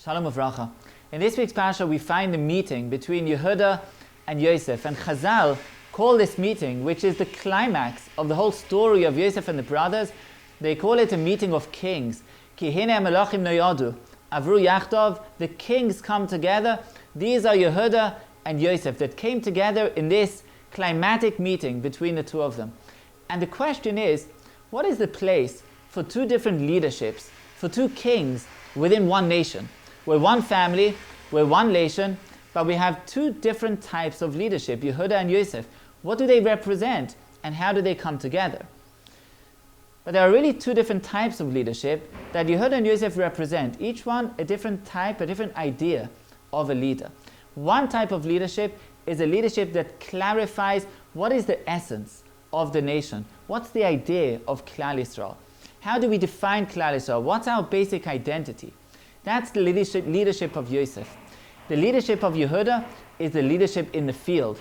Shalom Avracha. In this week's Parashah, we find the meeting between Yehuda and Yosef. And Chazal call this meeting, which is the climax of the whole story of Yosef and the brothers, they call it a meeting of kings. Ki hine melachim noyadu, avru yachtov, the kings come together. These are Yehuda and Yosef that came together in this climatic meeting between the two of them. And the question is, what is the place for two different leaderships, for two kings within one nation? We're one family, we're one nation, but we have two different types of leadership, Yehuda and Yosef. What do they represent, and how do they come together? But there are really two different types of leadership that Yehuda and Yosef represent, each one a different type, a different idea of a leader. One type of leadership is a leadership that clarifies what is the essence of the nation. What's the idea of Klal Yisrael? How do we define Klal Yisrael? What's our basic identity? That's the leadership of Yosef. The leadership of Yehuda is the leadership in the field.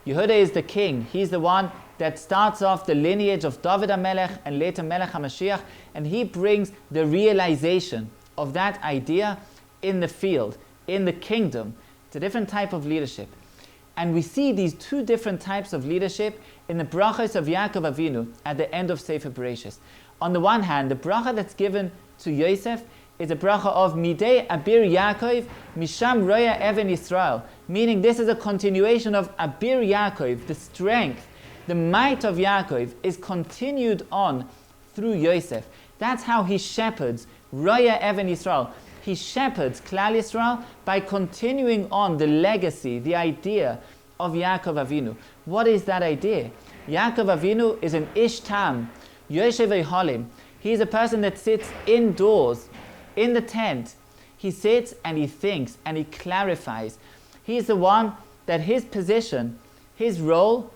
Yehuda is the king. He's the one that starts off the lineage of David HaMelech and later Melech HaMashiach, and he brings the realization of that idea in the field, in the kingdom. It's a different type of leadership. And we see these two different types of leadership in the brachas of Yaakov Avinu at the end of Sefer Parashas. On the one hand, the bracha that's given to Yosef is a bracha of Midei Abir Yaakov, Misham Roya Even Yisrael, meaning this is a continuation of Abir Yaakov, the strength, the might of Yaakov is continued on through Yosef. That's how he shepherds Roya Even Yisrael. He shepherds Klal Yisrael by continuing on the legacy, the idea of Yaakov Avinu. What is that idea? Yaakov Avinu is an Ish Tam, Yoshev Halim. He's a person that sits indoors, in the tent. He sits and he thinks and he clarifies. He's the one that his position, his role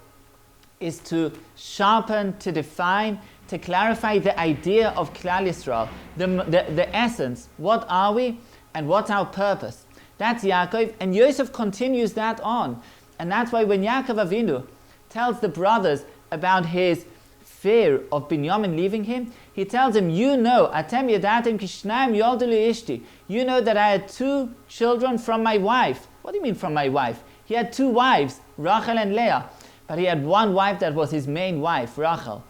is to sharpen, to define, to clarify the idea of Klal Yisrael, the essence. What are we and what's our purpose? That's Yaakov, and Yosef continues that on. And that's why when Yaakov Avinu tells the brothers about his fear of Binyamin leaving him, he tells him, you know, Atem yadatim kishnayim yoldu li ishti. You know that I had two children from my wife. What do you mean from my wife? He had two wives, Rachel and Leah. But he had one wife that was his main wife, Rachel.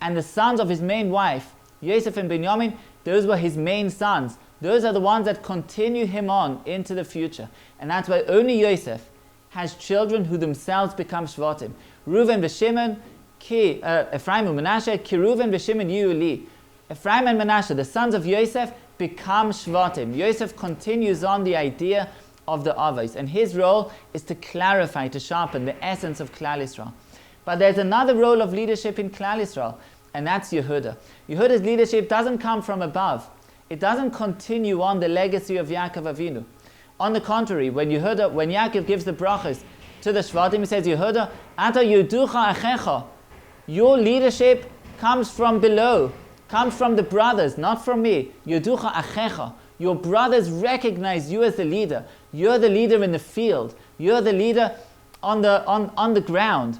And the sons of his main wife, Yosef and Binyamin, those were his main sons. Those are the ones that continue him on into the future. And that's why only Yosef has children who themselves become Shvatim. Reuven v'Shimon, Ephraim and Manasseh, Ki Reuven v'Shimon yiyu li. Ephraim and Manasseh, the sons of Yosef, become Shvatim. Yosef continues on the idea of the Avos, and his role is to clarify, to sharpen the essence of Klal Yisrael. But there's another role of leadership in Klal Yisrael, and that's Yehuda. Yehuda's leadership doesn't come from above. It doesn't continue on the legacy of Yaakov Avinu. On the contrary, when Yaakov gives the brachas to the Shvatim, he says, Yehuda, Ata yuducha achecha. Your leadership comes from below, comes from the brothers, not from me. Yuducha achecha. Your brothers recognize you as the leader. You're the leader in the field. You're the leader on the ground.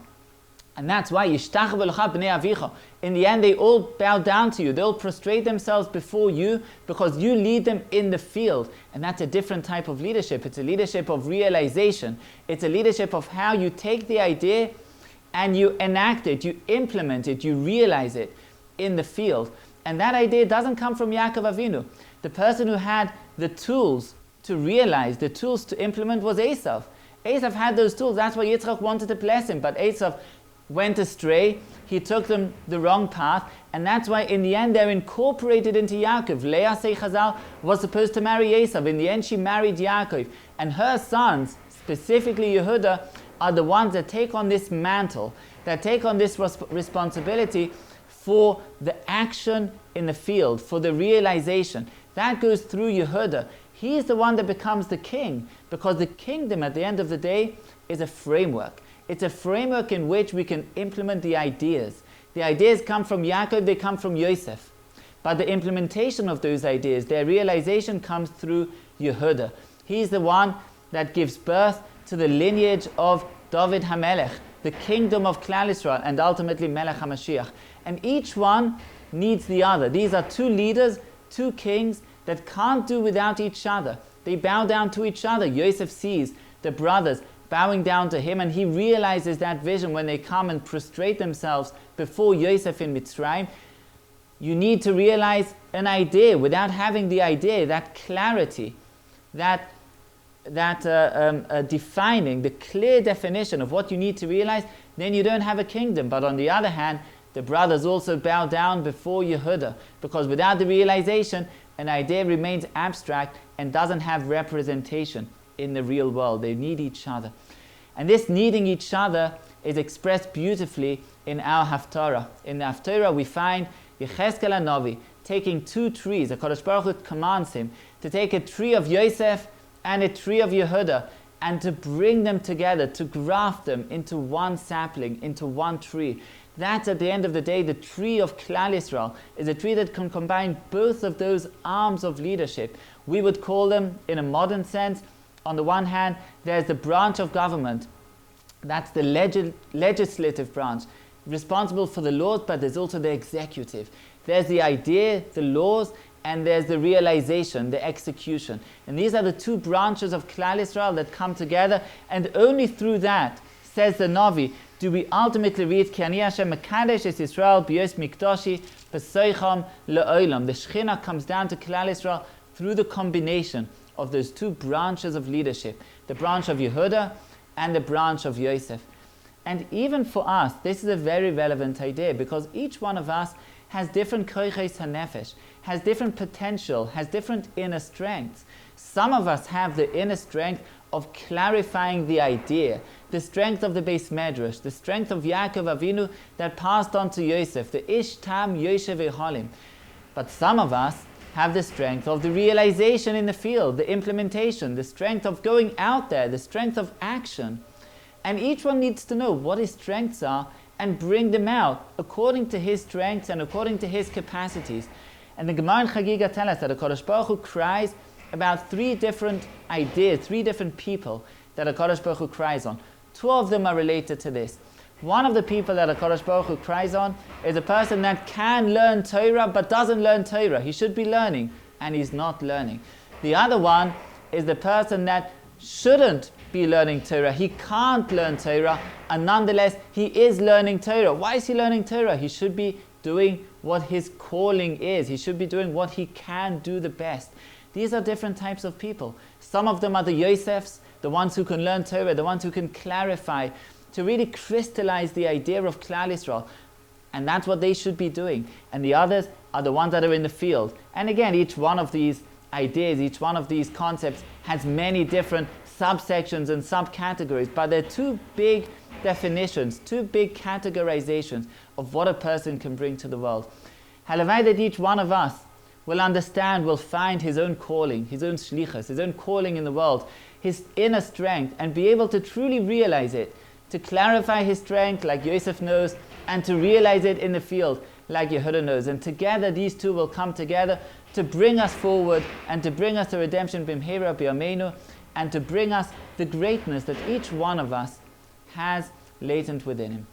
And that's why Yishtachavu lecha b'nei avicha. In the end, they all bow down to you. They'll prostrate themselves before you because you lead them in the field. And that's a different type of leadership. It's a leadership of realization. It's a leadership of how you take the idea and you enact it, you implement it, you realize it in the field. And that idea doesn't come from Yaakov Avinu. The person who had the tools to realize, the tools to implement was Esav. Esav had those tools. That's why Yitzchak wanted to bless him. But Esav went astray. He took them the wrong path. And that's why in the end they're incorporated into Yaakov. Leah, say Chazal, was supposed to marry Esav. In the end she married Yaakov. And her sons, specifically Yehuda, are the ones that take on this mantle, that take on this responsibility for the action in the field, for the realization. That goes through Yehuda. He's the one that becomes the king, because the kingdom at the end of the day is a framework. It's a framework in which we can implement the ideas. The ideas come from Yaakov, they come from Yosef. But the implementation of those ideas, their realization comes through Yehuda. He's the one that gives birth to the lineage of David HaMelech, the kingdom of Klal Yisrael, and ultimately Melech HaMashiach. And each one needs the other. These are two leaders, two kings that can't do without each other. They bow down to each other. Yosef sees the brothers bowing down to him, and he realizes that vision when they come and prostrate themselves before Yosef in Mitzrayim. You need to realize an idea. Without having the idea, that clarity, that defining, the clear definition of what you need to realize, then you don't have a kingdom. But on the other hand, the brothers also bow down before Yehuda, because without the realization, an idea remains abstract and doesn't have representation in the real world. They need each other. And this needing each other is expressed beautifully in our Haftarah. In the Haftarah we find Yecheskel HaNavi taking two trees. The HaKadosh Baruch Hu commands him to take a tree of Yosef and a tree of Yehuda and to bring them together, to graft them into one sapling, into one tree. That's, at the end of the day, the tree of Klal Yisrael is a tree that can combine both of those arms of leadership. We would call them, in a modern sense, on the one hand, there's the branch of government. That's the legislative branch, responsible for the laws, but there's also the executive. There's the idea, the laws, and there's the realization, the execution. And these are the two branches of Klal Yisrael that come together, and only through that, says the Navi, do we ultimately read Ki Ani Hashem Mekadesh es Yisrael b'yos mikdashi b'soicham le'olam. The Shekhinah comes down to Klal Yisrael through the combination of those two branches of leadership, the branch of Yehuda and the branch of Yosef. And even for us, this is a very relevant idea, because each one of us has different koiches hanefesh, has different potential, has different inner strengths. Some of us have the inner strength of clarifying the idea, the strength of the Beis Medrash, the strength of Yaakov Avinu that passed on to Yosef, the Ish Tam Yosef Ehalim. But some of us have the strength of the realization in the field, the implementation, the strength of going out there, the strength of action. And each one needs to know what his strengths are and bring them out according to his strengths and according to his capacities. And the Gemara in Chagiga tells us that the HaKadosh Baruch Hu cries about three different ideas, three different people that the HaKadosh Baruch Hu cries on. Two of them are related to this. One of the people that HaKadosh Baruch Hu cries on is a person that can learn Torah but doesn't learn Torah. He should be learning and he's not learning. The other one is the person that shouldn't be learning Torah. He can't learn Torah, and nonetheless he is learning Torah. Why is he learning Torah? He should be doing what his calling is. He should be doing what he can do the best. These are different types of people. Some of them are the Yosefs, the ones who can learn Torah, the ones who can clarify, to really crystallize the idea of Klal Yisrael. And that's what they should be doing. And the others are the ones that are in the field. And again, each one of these ideas, each one of these concepts has many different subsections and subcategories, but they're two big definitions, two big categorizations of what a person can bring to the world. Halavai that each one of us will understand, will find his own calling, his own shlichus, his own calling in the world, his inner strength, and be able to truly realize it, to clarify his strength like Yosef knows, and to realize it in the field like Yehuda knows. And together these two will come together to bring us forward and to bring us the redemption b'mheira b'yameinu, and to bring us the greatness that each one of us has latent within him.